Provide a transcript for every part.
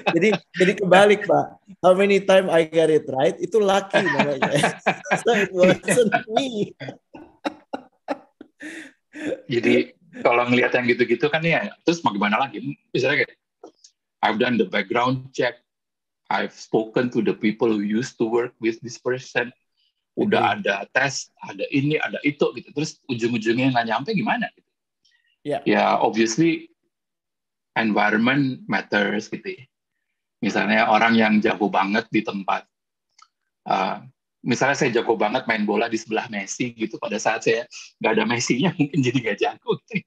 jadi kebalik, Pak. How many time I got it right? Itu lucky namanya. So it wasn't me. Jadi kalau ngelihat yang gitu-gitu kan ya, terus mau gimana lagi? Misalnya kayak, I've done the background check, I've spoken to the people who used to work with this person, udah ada tes, ada ini, ada itu gitu. Terus ujung-ujungnya nggak nyampe gimana? Gitu. Ya, obviously environment matters gitu ya. Misalnya orang yang jago banget di tempat, misalnya saya jago banget main bola di sebelah Messi gitu, pada saat saya nggak ada Messi-nya mungkin jadi nggak jago gitu.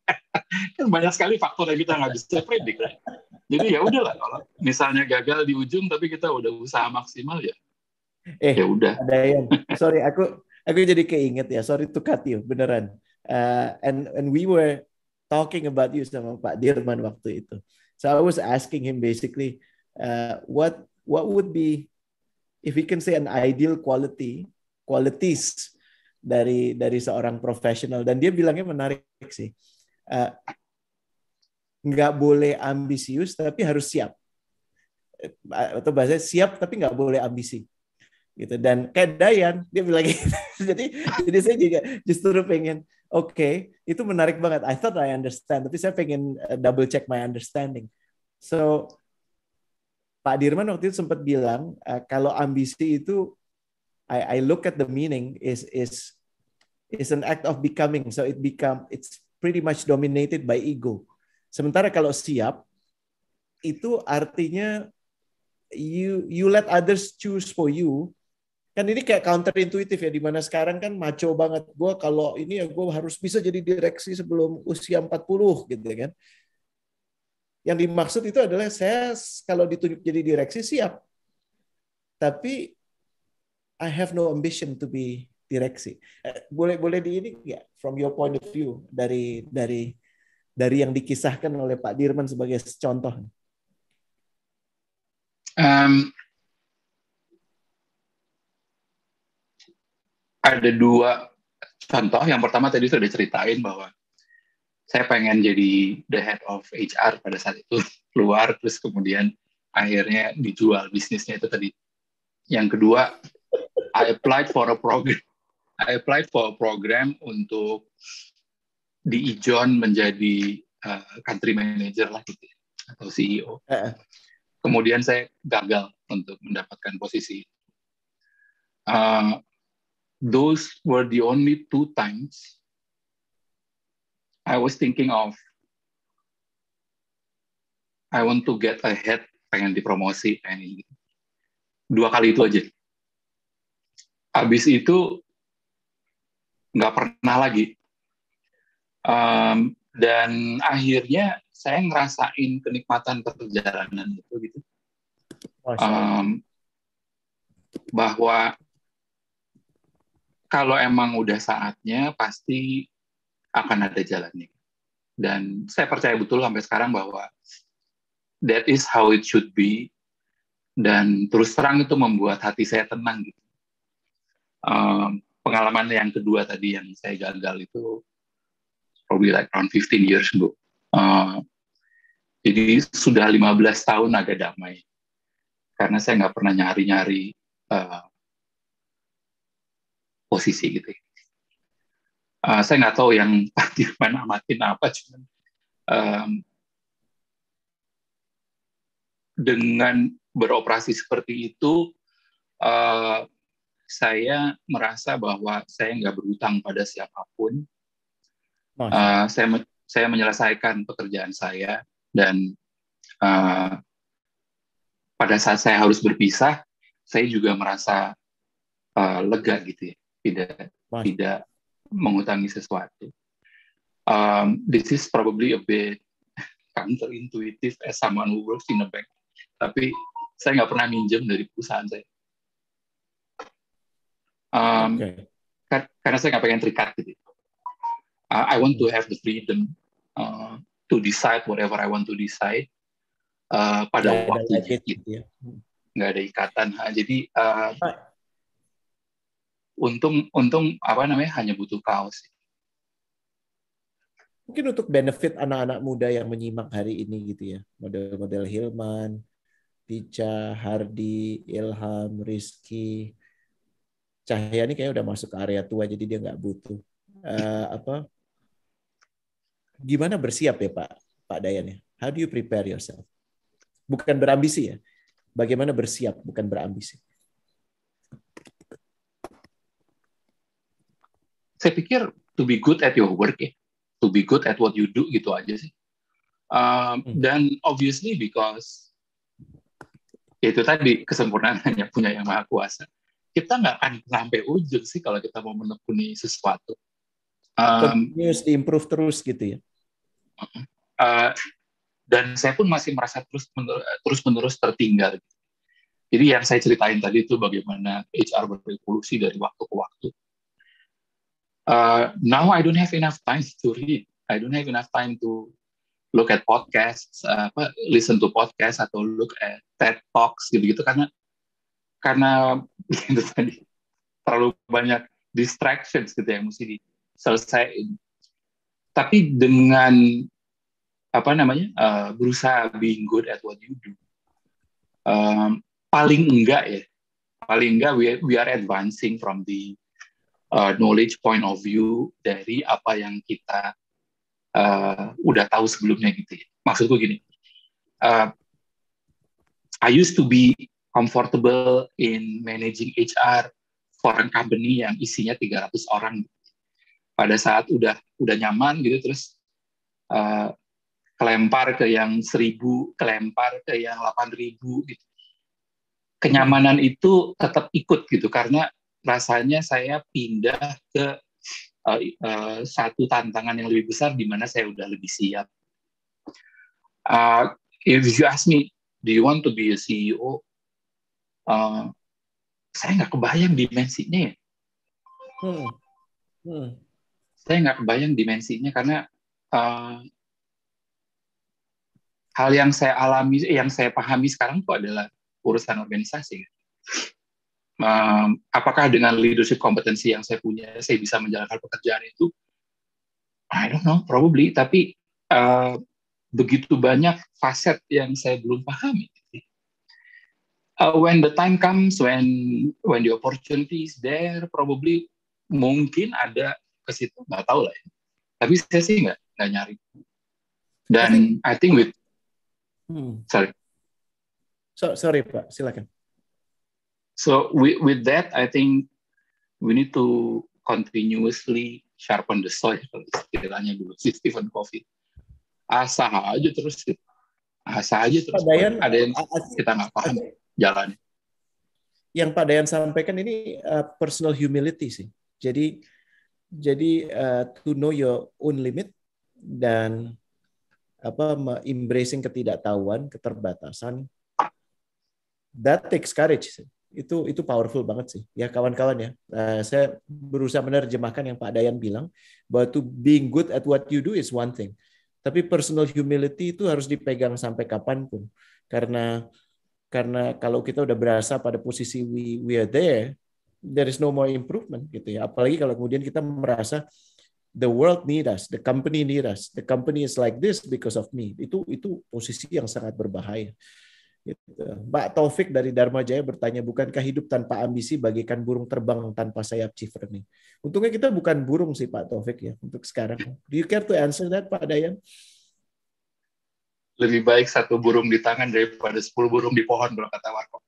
Kan banyak sekali faktor yang kita nggak bisa predik, right? Jadi ya udahlah, kalau misalnya gagal di ujung tapi kita udah usaha maksimal ya ya udah. Ada yang sorry, aku jadi keinget ya, sorry to cut you, beneran. And we were talking about you sama Pak Dirman waktu itu. So I was asking him basically what would be, if we can say, an ideal qualities dari seorang profesional, dan dia bilangnya menarik sih. Nggak boleh ambisius tapi harus siap, atau bahasa siap tapi nggak boleh ambisi gitu. Dan kayak Dayan dia bilang gitu. jadi saya juga justru pengen itu menarik banget. I thought I understand, tapi saya pengen double check my understanding. So Pak Dirman waktu itu sempat bilang kalau ambisi itu, I look at the meaning is an act of becoming, so it's pretty much dominated by ego. Sementara kalau siap itu artinya you let others choose for you. Kan ini kayak counterintuitif ya, dimana sekarang kan maco banget. Gue kalau ini ya gue harus bisa jadi direksi sebelum usia 40 gitu kan. Yang dimaksud itu adalah saya kalau ditunjuk jadi direksi siap. Tapi I have no ambition to be direksi. Boleh di ini nggak, from your point of view, dari yang dikisahkan oleh Pak Dirman sebagai contoh? Ada dua contoh. Yang pertama tadi sudah ceritain bahwa saya pengen jadi the head of HR pada saat itu, keluar terus kemudian akhirnya dijual bisnisnya itu tadi. Yang kedua, I applied for a program untuk di Ijon menjadi country manager lah gitu ya, atau CEO. Kemudian saya gagal untuk mendapatkan posisi. Those were the only 2 times I was thinking of I want to get ahead, pengen dipromosi, pengen gitu. 2 kali itu aja. Habis itu nggak pernah lagi. Dan akhirnya saya ngerasain kenikmatan perjalanan itu gitu. Bahwa kalau emang udah saatnya pasti akan ada jalannya. Dan saya percaya betul sampai sekarang bahwa that is how it should be. Dan terus terang itu membuat hati saya tenang gitu. Pengalaman yang kedua tadi yang saya gagal itu probably like around 15 years ago. Jadi sudah 15 tahun agak damai. Karena saya nggak pernah nyari-nyari posisi gitu. Saya nggak tahu yang Pak Dirman amatin apa, cuman dengan beroperasi seperti itu, saya merasa bahwa saya nggak berhutang pada siapapun. Saya menyelesaikan pekerjaan saya, dan pada saat saya harus berpisah, saya juga merasa lega gitu ya, tidak mengutangi sesuatu. This is probably a bit counterintuitive as someone who works in a bank, tapi saya nggak pernah minjem dari perusahaan saya. Karena saya nggak pengen terikat gitu. I want to have the freedom to decide whatever I want to decide pada waktunya gitu. Nggak ada ikatan. Jadi untung hanya butuh kaos. Mungkin untuk benefit anak-anak muda yang menyimak hari ini gitu ya, model-model Hilman, Tica, Hardi, Ilham, Rizky, Cahya ini kayaknya udah masuk ke area tua jadi dia nggak butuh. Gimana bersiap ya Pak Dayan ya? How do you prepare yourself? Bukan berambisi ya. Bagaimana bersiap bukan berambisi. Saya pikir to be good at your work ya, to be good at what you do gitu aja sih. Dan obviously because itu tadi kesempurnaan hanya punya Yang Maha Kuasa. Kita nggak akan sampai ujung sih kalau kita mau menekuni sesuatu. Continuous improve terus gitu ya. Dan saya pun masih merasa terus-menerus tertinggal. Jadi yang saya ceritain tadi itu bagaimana HR berevolusi dari waktu ke waktu. Now I don't have enough time to read. I don't have enough time to look at podcasts, listen to podcast atau look at TED Talks gitu-gitu karena itu tadi terlalu banyak distractions gitu yang mesti diselesaikan. Tapi dengan berusaha being good at what you do, paling enggak we are advancing from the knowledge point of view dari apa yang kita udah tahu sebelumnya gitu ya. Maksudku gini, I used to be comfortable in managing HR for a company yang isinya 300 orang. Pada saat udah nyaman gitu, terus kelempar ke yang 1.000, kelempar ke yang 8.000 gitu. Kenyamanan itu tetap ikut gitu, karena rasanya saya pindah ke satu tantangan yang lebih besar di mana saya udah lebih siap. If you ask me, do you want to be a CEO? Saya nggak kebayang dimensinya ya. Saya nggak kebayang dimensinya karena hal yang saya alami, yang saya pahami sekarang itu adalah urusan organisasi. Apakah dengan leadership kompetensi yang saya punya, saya bisa menjalankan pekerjaan itu? I don't know, probably. Tapi begitu banyak faset yang saya belum pahami. When the time comes, when the opportunity is there, probably mungkin ada ke situ, nggak tahu lah. Ya. Tapi saya sih nggak nyari. Dan I think with sorry Pak, silakan. So with that, I think we need to continuously sharpen the soil, istilahnya dulu si Stephen Covey. Asah aja terus. Pak Dayan, ada yang kita nggak paham jalannya. Yang Pak Dayan sampaikan ini personal humility sih. Jadi to know your own limit dan embracing ketidaktahuan, keterbatasan. That takes courage sih. Itu powerful banget sih ya kawan-kawan ya. Saya berusaha menerjemahkan yang Pak Dayan bilang bahwa to being good at what you do is one thing, tapi personal humility itu harus dipegang sampai kapanpun, karena kalau kita udah berasa pada posisi we are there is no more improvement gitu ya. Apalagi kalau kemudian kita merasa the world need us, the company need us, the company is like this because of me. Itu posisi yang sangat berbahaya. Gitu. Pak Taufik dari Dharma Jaya bertanya, bukankah hidup tanpa ambisi bagaikan burung terbang tanpa sayap ciferni? Untungnya kita bukan burung sih Pak Taufik ya untuk sekarang. Do you care to answer that Pak Dayan? Lebih baik 1 burung di tangan daripada 10 burung di pohon kalau kata Warkop.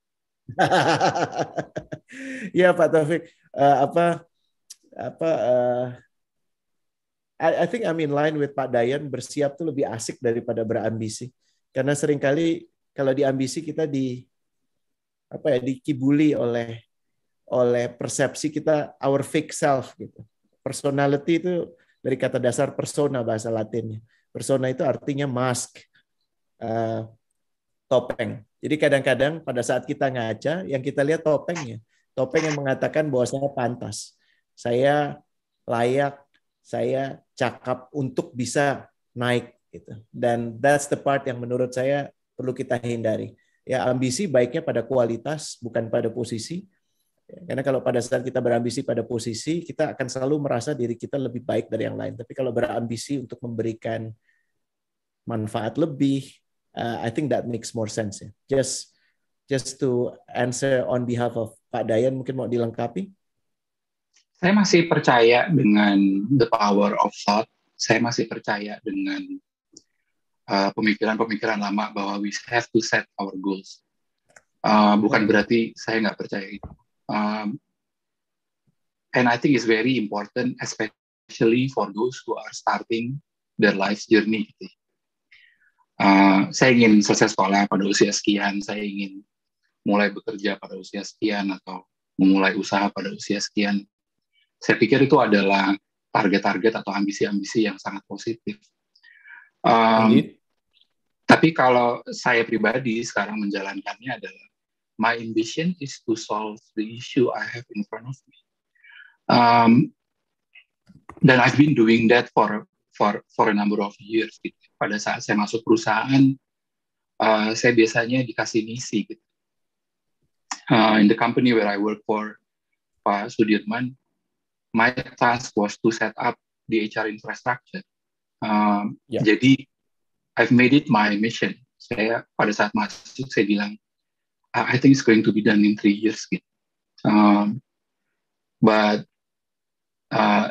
Ya Pak Taufik, I think I'm in line with Pak Dayan, bersiap tuh lebih asik daripada berambisi. Karena seringkali kalau diambisi kita dikibuli oleh persepsi kita, our fake self gitu. Personality itu dari kata dasar persona bahasa Latinnya. Persona itu artinya mask, topeng. Jadi kadang-kadang pada saat kita ngaca, yang kita lihat topengnya. Topeng yang mengatakan bahwa saya pantas, saya layak, saya cakap untuk bisa naik gitu. Dan that's the part yang menurut saya perlu kita hindari. Ya, ambisi baiknya pada kualitas, bukan pada posisi. Karena kalau pada saat kita berambisi pada posisi, kita akan selalu merasa diri kita lebih baik dari yang lain. Tapi kalau berambisi untuk memberikan manfaat lebih, I think that makes more sense. Ya. just to answer on behalf of Pak Dayan, mungkin mau dilengkapi? Saya masih percaya dengan the power of thought. Saya masih percaya dengan pemikiran-pemikiran lama bahwa we have to set our goals. Bukan berarti saya nggak percaya itu. And I think it's very important, especially for those who are starting their life journey. Saya ingin selesai sekolah pada usia sekian, saya ingin mulai bekerja pada usia sekian, atau memulai usaha pada usia sekian. Saya pikir itu adalah target-target atau ambisi-ambisi yang sangat positif. Tapi kalau saya pribadi sekarang menjalankannya adalah my ambition is to solve the issue I have in front of me. Dan I've been doing that for a number of years. Gitu. Pada saat saya masuk perusahaan, saya biasanya dikasih misi. Gitu. In the company where I work for, Pak Sudirman, my task was to set up the HR infrastructure. Jadi, I've made it my mission. Saya pada saat masuk, saya bilang, I think it's going to be done in 3 years. Gitu. But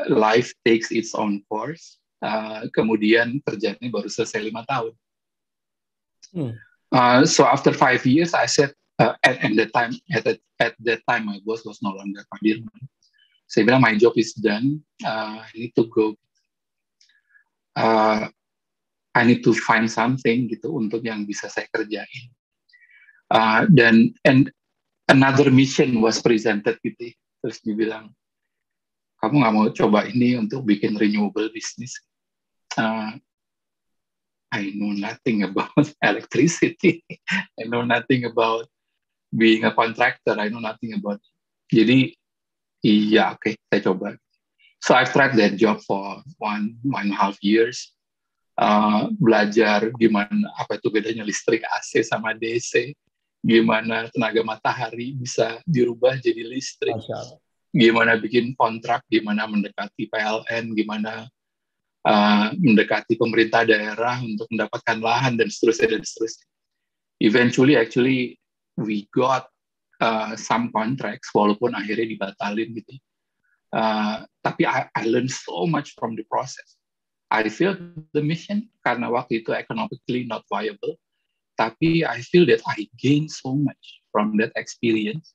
life takes its own course. Kemudian kerjanya baru selesai 5 tahun. So after 5 years, I said, at that time, my boss was no longer Pak Dirman. Saya bilang, my job is done. I need to go. I need to find something gitu untuk yang bisa saya kerjain. And another mission was presented gitu. Terus dibilang, kamu nggak mau coba ini untuk bikin renewable business? I know nothing about electricity. I know nothing about being a contractor. I know nothing about. Jadi, iya, oke, saya coba. So I've tried that job for 1.5 years. Belajar gimana, apa itu bedanya listrik AC sama DC. Gimana tenaga matahari bisa dirubah jadi listrik. Gimana bikin kontrak, gimana mendekati PLN, gimana mendekati pemerintah daerah untuk mendapatkan lahan, dan seterusnya, dan seterusnya. Eventually, actually, we got some contracts, walaupun akhirnya dibatalin gitu. Tapi I learned so much from the process. I feel the mission karena waktu itu economically not viable, tapi I feel that I gained so much from that experience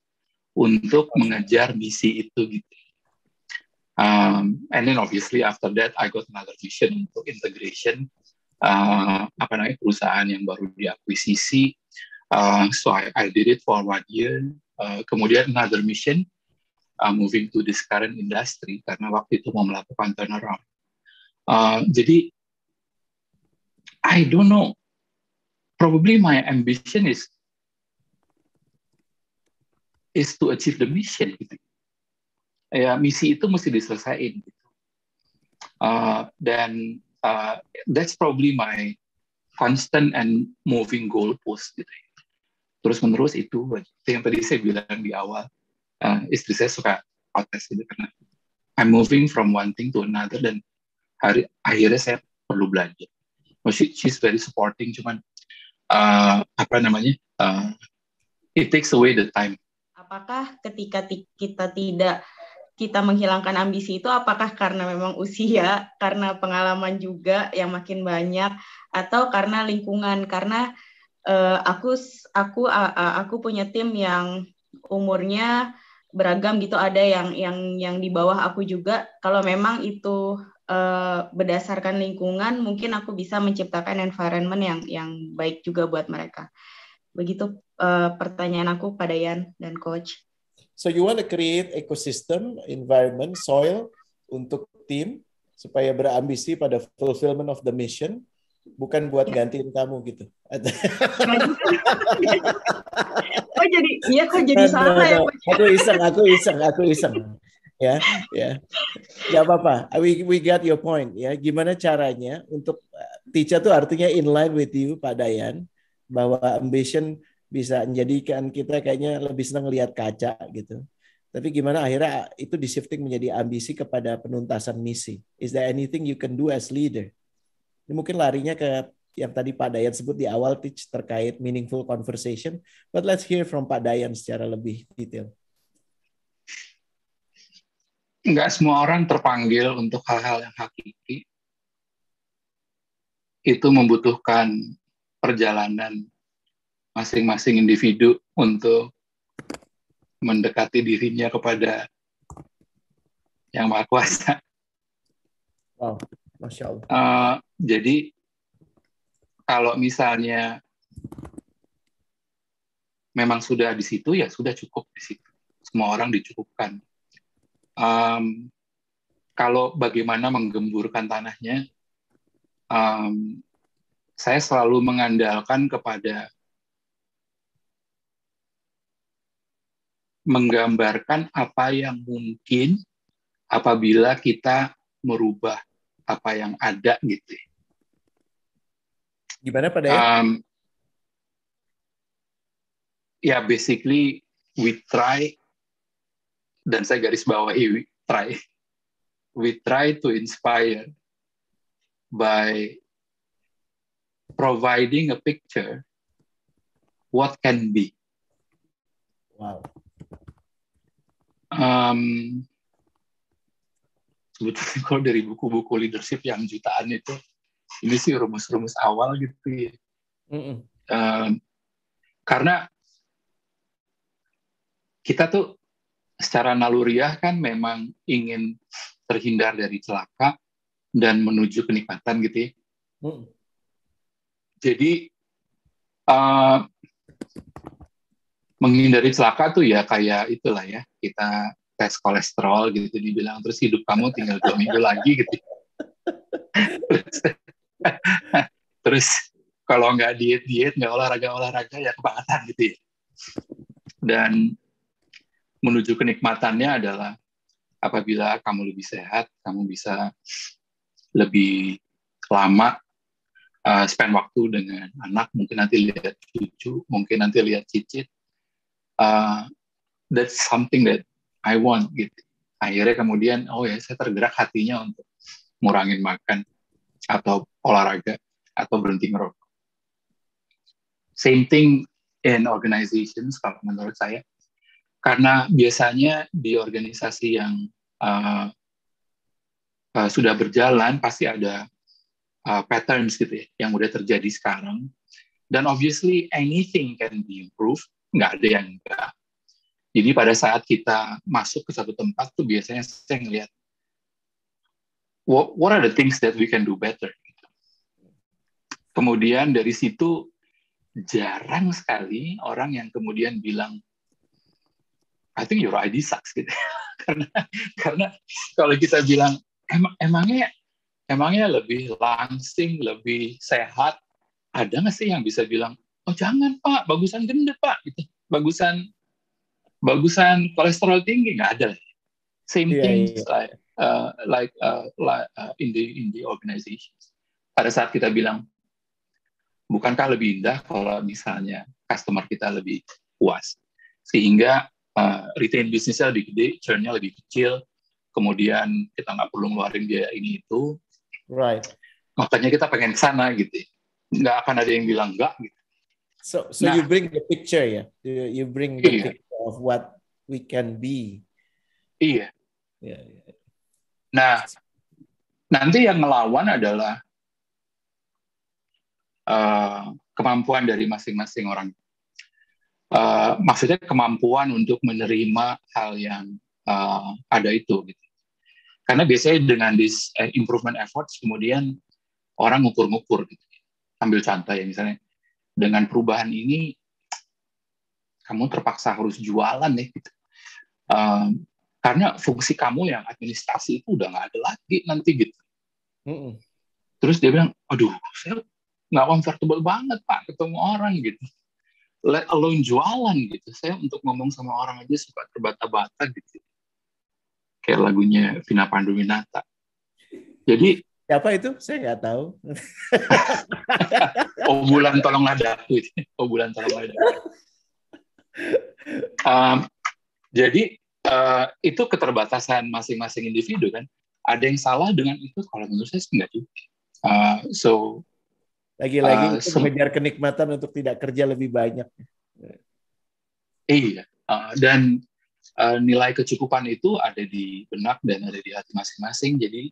untuk mengejar misi itu gitu. And then obviously after that I got another mission untuk integration perusahaan yang baru diakuisisi. So I did it for 1 year. Kemudian another mission, moving to this current industry karena waktu itu mau melakukan turnaround. Jadi I don't know. Probably my ambition is to achieve the mission. Gitu. Ya, misi itu mesti diselesaikan. Gitu. Dan that's probably my constant and moving goalpost. Gitu. Terus menerus itu yang tadi saya bilang di awal. Istri saya suka protes gitu karena I'm moving from one thing to another, dan akhirnya saya perlu belajar. She's very supporting, cuman it takes away the time. Apakah ketika kita menghilangkan ambisi itu, apakah karena memang usia, karena pengalaman juga yang makin banyak, atau karena lingkungan? Karena aku punya tim yang umurnya beragam gitu, ada yang di bawah aku juga. Kalau memang itu berdasarkan lingkungan, mungkin aku bisa menciptakan environment yang baik juga buat mereka. Begitu pertanyaan aku pada Yan dan Coach. So you want to create ecosystem, environment, soil untuk tim supaya berambisi pada fulfillment of the mission, bukan buat gantiin kamu gitu. Kok jadi salah ya? Aku iseng. Ya. Gak apa-apa. We got your point. Ya, gimana caranya untuk Tica tuh artinya in line with you, Pak Dayan, bahwa ambition bisa menjadikan kita kayaknya lebih senang lihat kaca gitu. Tapi gimana akhirnya itu di-shifting menjadi ambisi kepada penuntasan misi. Is there anything you can do as leader? Ini mungkin larinya ke yang tadi Pak Dayan sebut di awal Teach terkait meaningful conversation, but let's hear from Pak Dayan secara lebih detail. Nggak semua orang terpanggil untuk hal-hal yang hakiki. Itu membutuhkan perjalanan masing-masing individu untuk mendekati dirinya kepada Yang Maha Kuasa. Wow, Masya Allah. Jadi kalau misalnya memang sudah di situ, ya sudah cukup di situ. Semua orang dicukupkan. Kalau bagaimana menggemburkan tanahnya, saya selalu mengandalkan kepada menggambarkan apa yang mungkin apabila kita merubah apa yang ada gitu. Gimana Pak Dayan? Ya basically we try, dan saya garis bawahi we try to inspire by providing a picture what can be. Wow. Sebetulnya kalau dari buku-buku leadership yang jutaan itu, ini sih rumus-rumus awal gitu ya. Karena kita tuh secara naluriah kan memang ingin terhindar dari celaka dan menuju kenikmatan gitu ya. Jadi menghindari celaka tuh ya kayak itulah ya, kita tes kolesterol gitu dibilang, terus hidup kamu tinggal 2 minggu lagi gitu. Terus kalau nggak diet, nggak olahraga ya kebangetan gitu ya. Dan menuju kenikmatannya adalah apabila kamu lebih sehat, kamu bisa lebih lama spend waktu dengan anak, mungkin nanti lihat cucu, mungkin nanti lihat cicit. That's something that I want gitu. Akhirnya kemudian, oh ya, saya tergerak hatinya untuk ngurangin makan atau olahraga atau berhenti ngerokok. Same thing in organizations kalau menurut saya. Karena biasanya di organisasi yang sudah berjalan pasti ada patterns gitu ya, yang udah terjadi sekarang. Dan obviously anything can be improved, nggak ada yang enggak. Jadi pada saat kita masuk ke satu tempat tuh biasanya saya ngelihat what are the things that we can do better. Kemudian dari situ jarang sekali orang yang kemudian bilang I think your ID sucks gitu. karena kalau kita bilang emangnya lebih langsing, lebih sehat, ada nggak sih yang bisa bilang, oh jangan Pak, bagusan gendut Pak, gitu. Bagusan kolesterol tinggi, nggak ada. Same things like in the organization. Pada saat kita bilang, bukankah lebih indah kalau misalnya customer kita lebih puas, sehingga retain bisnisnya lebih gede, churn-nya lebih kecil, kemudian kita nggak perlu ngeluarin biaya ini itu. Right. Makanya kita pengen ke sana gitu. Nggak akan ada yang bilang enggak gitu. So you bring the picture ya. You bring the picture of what we can be. Iya. Nah, nanti yang ngelawan adalah kemampuan dari masing-masing orang. Maksudnya kemampuan untuk menerima hal yang ada itu gitu. Karena biasanya dengan this improvement efforts kemudian orang ngukur-ngukur gitu. Ambil contoh ya, misalnya dengan perubahan ini kamu terpaksa harus jualan ya gitu. Karena fungsi kamu yang administrasi itu udah nggak ada lagi nanti gitu. Terus dia bilang, aduh saya nggak comfortable banget Pak ketemu orang gitu. Let alone jualan gitu. Saya untuk ngomong sama orang aja suka terbata-bata gitu. Kayak lagunya Vina Panduwinata. Jadi siapa itu? Saya nggak tahu. Oh bulan tolonglah daku. Oh bulan tolonglah daku. Jadi itu keterbatasan masing-masing individu kan. Ada yang salah dengan itu? Kalau menurut saya enggak juga. So Lagi-lagi itu mengejar kenikmatan untuk tidak kerja lebih banyak. Iya, dan nilai kecukupan itu ada di benak dan ada di hati masing-masing, jadi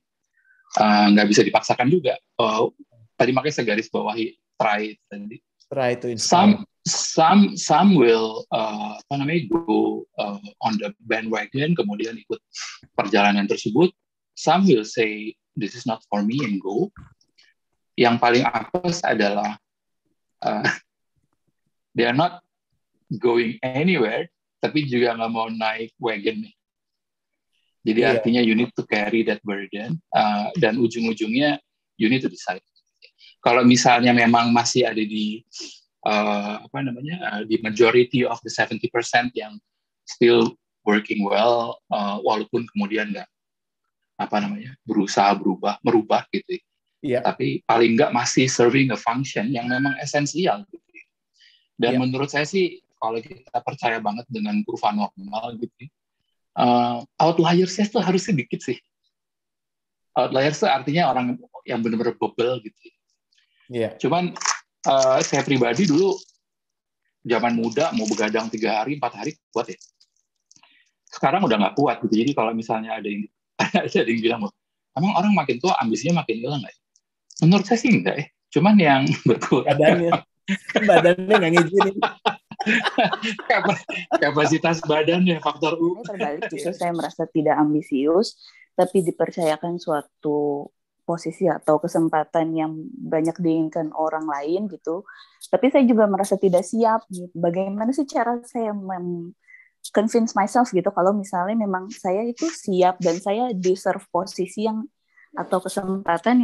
nggak bisa dipaksakan juga. Tadi makanya saya garis bawahi try tadi. Try to inspire. Some will go on the bandwagon, kemudian ikut perjalanan tersebut. Some will say this is not for me and go. Yang paling apes adalah they are not going anywhere, tapi juga nggak mau naik wagon nih. Jadi artinya you need to carry that burden, dan ujung-ujungnya you need to decide. Kalau misalnya memang masih ada di di majority of the 70% yang still working well, walaupun kemudian nggak berusaha merubah gitu. Tapi paling nggak masih serving a function yang memang esensial gitu. Dan menurut saya sih kalau kita percaya banget dengan kurva normal gitu, outliers itu harus sedikit sih. Outliers itu artinya orang yang benar-benar bebel gitu. Cuman saya pribadi dulu zaman muda mau begadang 3 hari 4 hari kuat ya. Sekarang udah nggak kuat gitu. Jadi kalau misalnya ada yang bilang, emang orang makin tua ambisinya makin hilang nggak? Menurut saya sih enggak ya. Cuman yang berkurang badannya nggak ngizinin. Kapasitas badannya faktor U. Terbalik, justru saya merasa tidak ambisius, tapi dipercayakan suatu posisi atau kesempatan yang banyak diinginkan orang lain gitu. Tapi saya juga merasa tidak siap gitu. Bagaimana sih cara saya convince myself gitu kalau misalnya memang saya itu siap dan saya deserve posisi yang atau kesempatan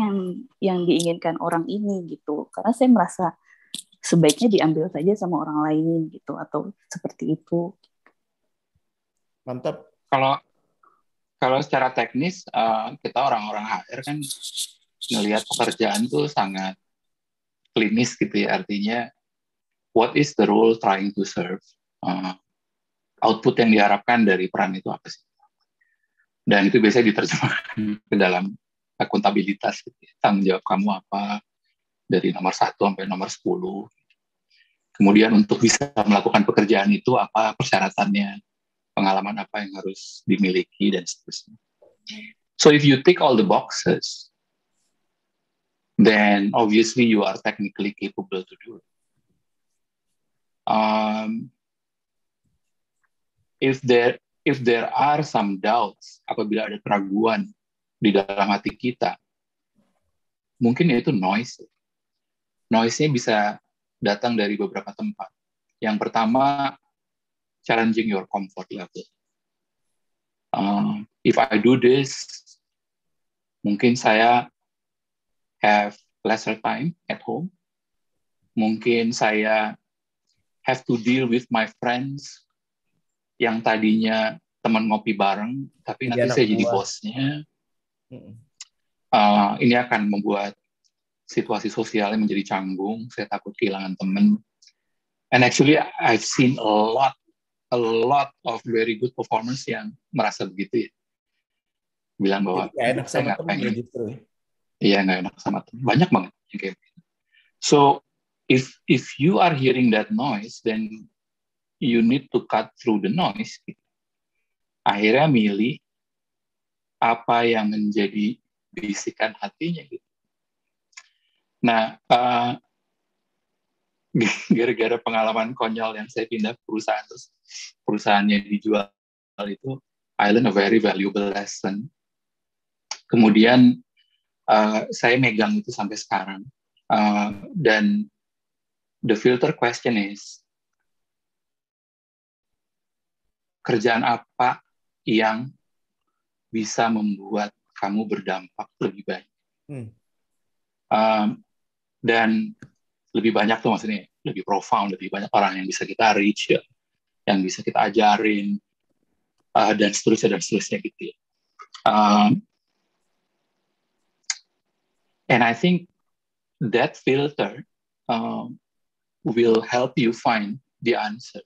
yang diinginkan orang ini gitu. Karena saya merasa sebaiknya diambil saja sama orang lain gitu atau seperti itu. Mantap. Kalau secara teknis kita orang-orang HR kan ngelihat pekerjaan tuh sangat klinis gitu ya, artinya what is the role trying to serve, output yang diharapkan dari peran itu apa sih, dan itu biasanya diterjemahkan ke dalam akuntabilitas gitu ya. Tanggung jawab kamu apa dari nomor 1 sampai nomor 10. Kemudian untuk bisa melakukan pekerjaan itu apa persyaratannya, pengalaman apa yang harus dimiliki, dan seterusnya. So if you tick all the boxes, then obviously you are technically capable to do it. If there are some doubts, apabila ada keraguan di dalam hati kita, mungkin itu noise. Noise-nya bisa datang dari beberapa tempat. Yang pertama, challenging your comfort level. If I do this, mungkin saya have lesser time at home. Mungkin saya have to deal with my friends yang tadinya teman ngopi bareng, tapi nanti saya jadi bosnya. Ini akan membuat situasi sosialnya menjadi canggung. Saya takut kehilangan teman. And actually, I've seen a lot of very good performers yang merasa begitu ya. Bilang bahwa nggak enak sama teman ya justru. Iya, nggak enak sama teman. Banyak banget yang kayak gitu. So, if you are hearing that noise, then you need to cut through the noise. Akhirnya milih apa yang menjadi bisikan hatinya gitu. Nah, gara-gara pengalaman konyol yang saya pindah perusahaan, terus perusahaannya dijual itu, I learned a very valuable lesson. Kemudian saya megang itu sampai sekarang. Dan the filter question is, kerjaan apa yang bisa membuat kamu berdampak lebih banyak? Dan lebih banyak tuh maksudnya, lebih profound, lebih banyak orang yang bisa kita reach, ya, yang bisa kita ajarin, dan seterusnya gitu ya. And I think that filter will help you find the answer.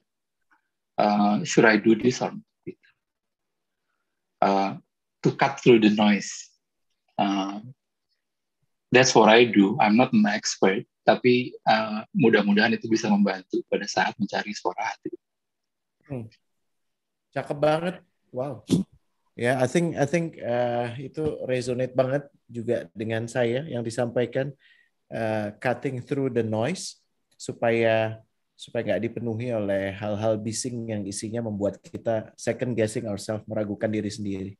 Should I do this or not? To cut through the noise. That's what I do. I'm not an expert, Tapi mudah-mudahan itu bisa membantu pada saat mencari suara hati. Cakep banget, wow. Ya, I think itu resonate banget juga dengan saya yang disampaikan, cutting through the noise supaya nggak dipenuhi oleh hal-hal bising yang isinya membuat kita second guessing ourselves, meragukan diri sendiri.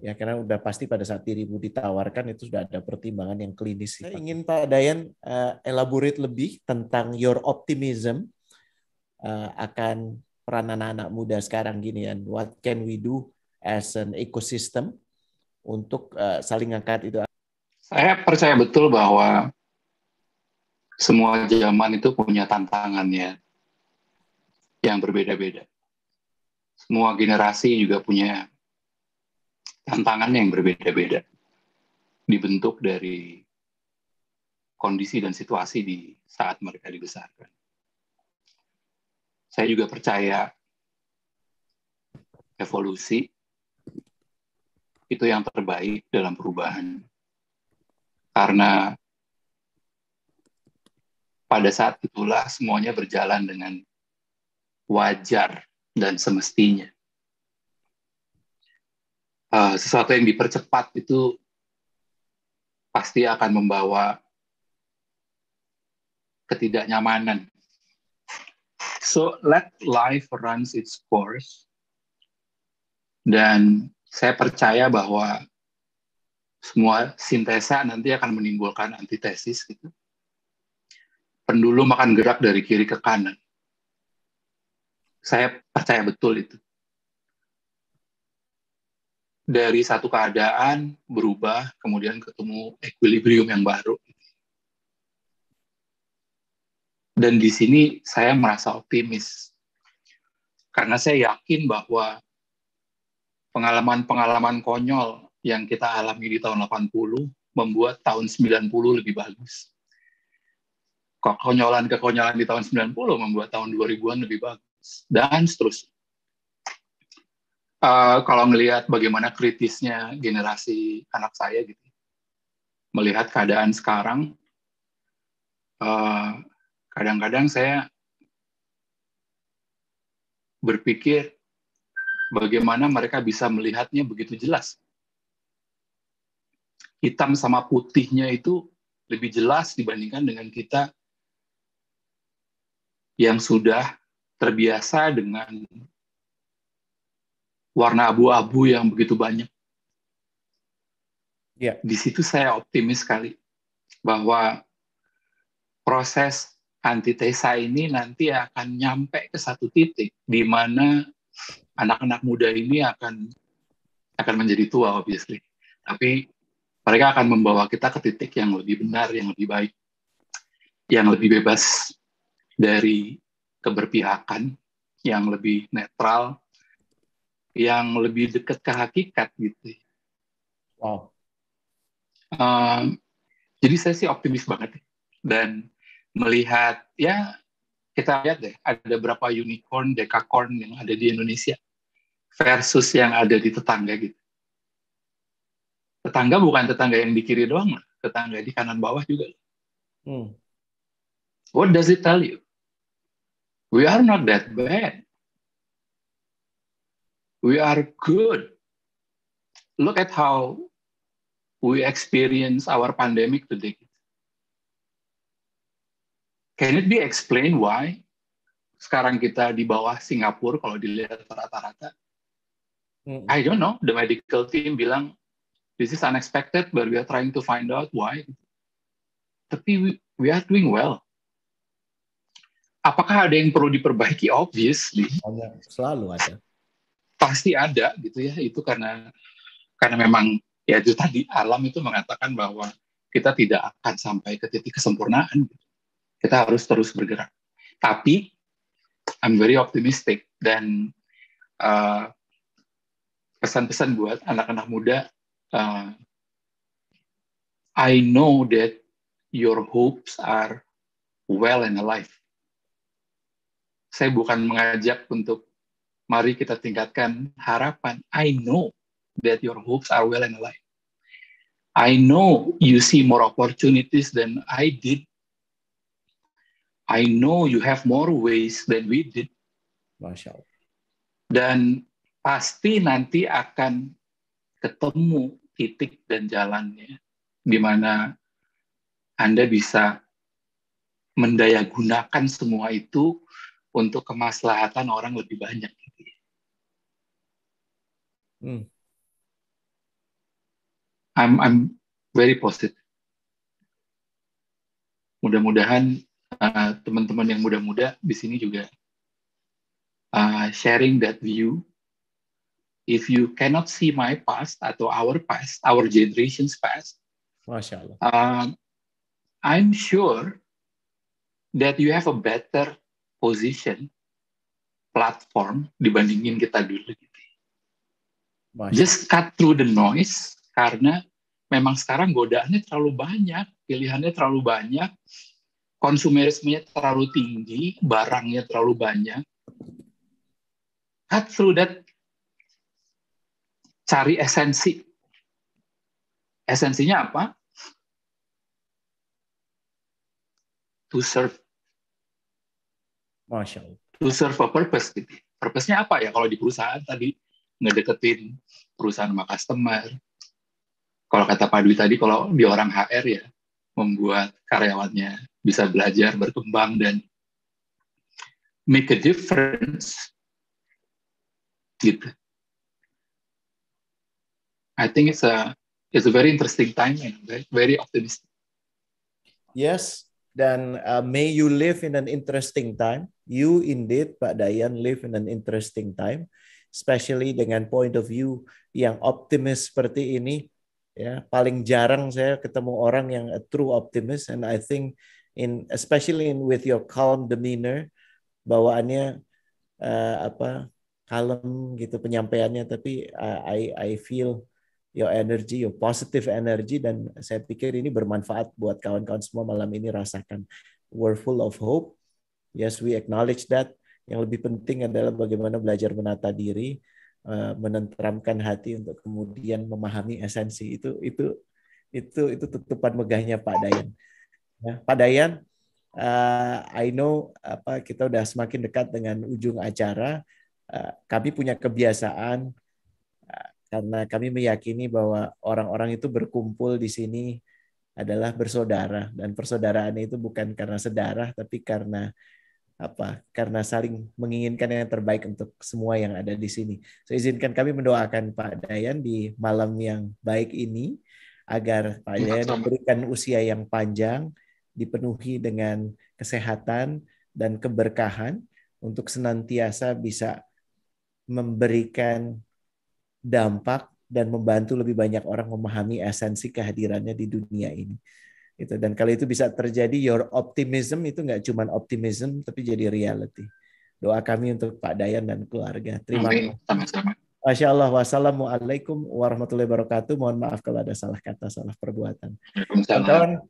Ya, karena udah pasti pada saat dirimu ditawarkan itu sudah ada pertimbangan yang klinis. Saya ingin Pak Dayan elaborate lebih tentang your optimism akan peran anak-anak muda sekarang gini, and what can we do as an ecosystem untuk saling angkat itu. Saya percaya betul bahwa semua zaman itu punya tantangannya yang berbeda-beda. Semua generasi juga punya tantangan yang berbeda-beda, dibentuk dari kondisi dan situasi di saat mereka dibesarkan. Saya juga percaya evolusi itu yang terbaik dalam perubahan. Karena pada saat itulah semuanya berjalan dengan wajar dan semestinya. Sesuatu yang dipercepat itu pasti akan membawa ketidaknyamanan. So let life runs its course. Dan saya percaya bahwa semua sintesa nanti akan menimbulkan antitesis gitu. Pendulum akan gerak dari kiri ke kanan. Saya percaya betul itu. Dari satu keadaan berubah, kemudian ketemu equilibrium yang baru. Dan di sini saya merasa optimis. Karena saya yakin bahwa pengalaman-pengalaman konyol yang kita alami di tahun 80 membuat tahun 90 lebih bagus. Kekonyolan-kekonyolan di tahun 90 membuat tahun 2000-an lebih bagus. Dan seterusnya. Kalau melihat bagaimana kritisnya generasi anak saya gitu, melihat keadaan sekarang, kadang-kadang saya berpikir bagaimana mereka bisa melihatnya begitu jelas. Hitam sama putihnya itu lebih jelas dibandingkan dengan kita yang sudah terbiasa dengan warna abu-abu yang begitu banyak. Yeah. Di situ saya optimis sekali bahwa proses antitesa ini nanti akan nyampe ke satu titik di mana anak-anak muda ini akan menjadi tua, obviously. Tapi mereka akan membawa kita ke titik yang lebih benar, yang lebih baik, yang lebih bebas dari keberpihakan, yang lebih netral, yang lebih dekat ke hakikat gitu. Wow. Jadi saya sih optimis banget. Dan melihat, ya kita lihat deh, ada berapa unicorn, dekakorn yang ada di Indonesia versus yang ada di tetangga gitu. Tetangga bukan tetangga yang di kiri doang, tetangga di kanan bawah juga. What does it tell you? We are not that bad. We are good. Look at how we experience our pandemic today. Can it be explained why sekarang kita di bawah Singapura kalau dilihat rata-rata? I don't know. The medical team bilang this is unexpected, but we are trying to find out why. Tapi we are doing well. Apakah ada yang perlu diperbaiki? Obviously. Selalu ada. Pasti ada gitu ya. Itu karena memang ya itu tadi alam itu mengatakan bahwa kita tidak akan sampai ke titik kesempurnaan. Kita harus terus bergerak. Tapi I'm very optimistic dan pesan-pesan buat anak-anak muda, I know that your hopes are well and alive. Saya bukan mengajak untuk mari kita tingkatkan harapan. I know that your hopes are well and alive. I know you see more opportunities than I did I know you have more ways than we did. Masya Allah. Dan pasti nanti akan ketemu titik dan jalannya di mana Anda bisa mendayagunakan semua itu untuk kemaslahatan orang lebih banyak. I'm very positive. Mudah-mudahan teman-teman yang muda-muda di sini juga sharing that view. If you cannot see my past atau our past, our generation's past, Masya Allah. I'm sure that you have a better position, platform dibandingin kita dulu. Just cut through the noise, karena memang sekarang godaannya terlalu banyak, pilihannya terlalu banyak, konsumerismenya terlalu tinggi, barangnya terlalu banyak. Cut through that, cari esensi. Esensinya apa? To serve. Masya Allah. To serve a purpose. Purpose-nya apa ya? Kalau di perusahaan tadi, ngedeketin perusahaan sama customer. Kalau kata Pak Dwi tadi, kalau di orang HR ya, membuat karyawannya bisa belajar, berkembang, dan make a difference. Gitu. I think it's a very interesting time and very optimistic. Yes, dan may you live in an interesting time. You indeed, Pak Dayan, live in an interesting time, especially dengan point of view yang optimis seperti ini. Ya, paling jarang saya ketemu orang yang a true optimist, and I think especially with your calm demeanor, bawaannya kalem gitu penyampaiannya, tapi I feel your energy, your positive energy, dan saya pikir ini bermanfaat buat kawan-kawan semua malam ini. Rasakan, we're full of hope. Yes, we acknowledge that. Yang lebih penting adalah bagaimana belajar menata diri, menenteramkan hati untuk kemudian memahami esensi. Itu tutupan megahnya Pak Dayan. Ya, Pak Dayan, I know kita udah semakin dekat dengan ujung acara. Kami punya kebiasaan, karena kami meyakini bahwa orang-orang itu berkumpul di sini adalah bersaudara, dan persaudaraan itu bukan karena sedarah, tapi karena karena saling menginginkan yang terbaik untuk semua yang ada di sini. So, izinkan kami mendoakan Pak Dayan di malam yang baik ini, agar Pak Dayan memberikan usia yang panjang, dipenuhi dengan kesehatan dan keberkahan, untuk senantiasa bisa memberikan dampak dan membantu lebih banyak orang memahami esensi kehadirannya di dunia ini. Itu, dan kalau itu bisa terjadi, your optimism itu nggak cuma optimism, tapi jadi reality. Doa kami untuk Pak Dayan dan keluarga. Terima kasih. Sama-sama. Masya Allah. Wassalamualaikum warahmatullahi wabarakatuh. Mohon maaf kalau ada salah kata, salah perbuatan. Waalaikumsalam.